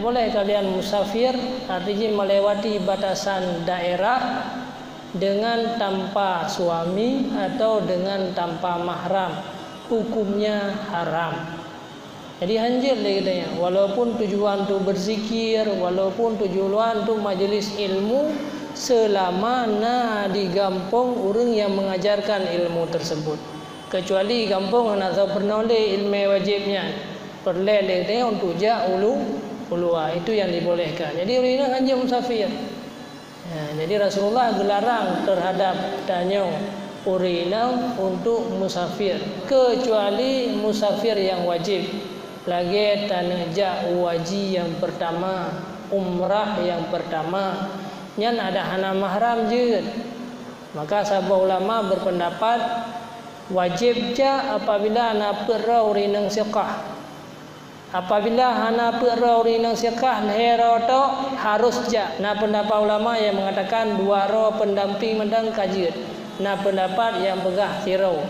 boleh kalian musafir, artinya melewati batasan daerah dengan tanpa suami atau dengan tanpa mahram, hukumnya haram. Jadi hanjil dia katanya, walaupun tujuan tu berzikir, walaupun tujuan tu majlis ilmu, selama na di kampung orang yang mengajarkan ilmu tersebut. Kecuali kampung nak tahu pernoleh ilmu wajibnya, perleh dia untuk ja ulua, itu yang dibolehkan. Jadi orang ini hanjil musafir. Jadi Rasulullah gelarang terhadap tanyong urinam untuk musafir, kecuali musafir yang wajib. Lagi tanajak waji yang pertama, umrah yang pertama, nyan ada hana mahram je. Maka sahabat ulama berpendapat wajib ja apabila hana perau rinang siqah. Apabila hana perau rinang siqah lahir tu harus ja. Nah pendapat ulama yang mengatakan dua roh pendamping mendang kajian. Nah pendapat yang pegah sirau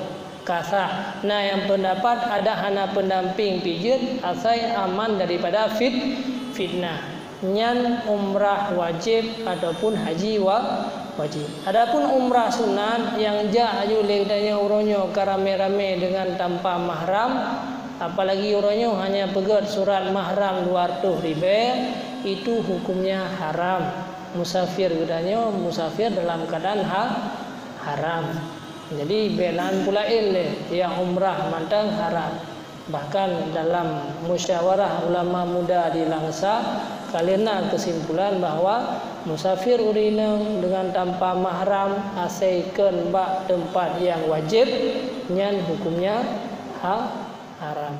kasah. Nah yang pendapat ada hana pendamping pijit asai aman daripada fitnah. Nyan umrah wajib ataupun haji wajib. Adapun umrah sunat yang ja aju ledanya uronyo karame-rame dengan tanpa mahram, apalagi uronyo hanya pegat surat mahram 200 ribu, itu hukumnya haram. Musafir gudanyo musafir dalam keadaan haram. Jadi belaan pula yang umrah mantang haram. Bahkan dalam musyawarah ulama muda di Langsa, kalian kesimpulan bahawa musafir urinang dengan tanpa mahram asaikan bak tempat yang wajib, nyan hukumnya haram.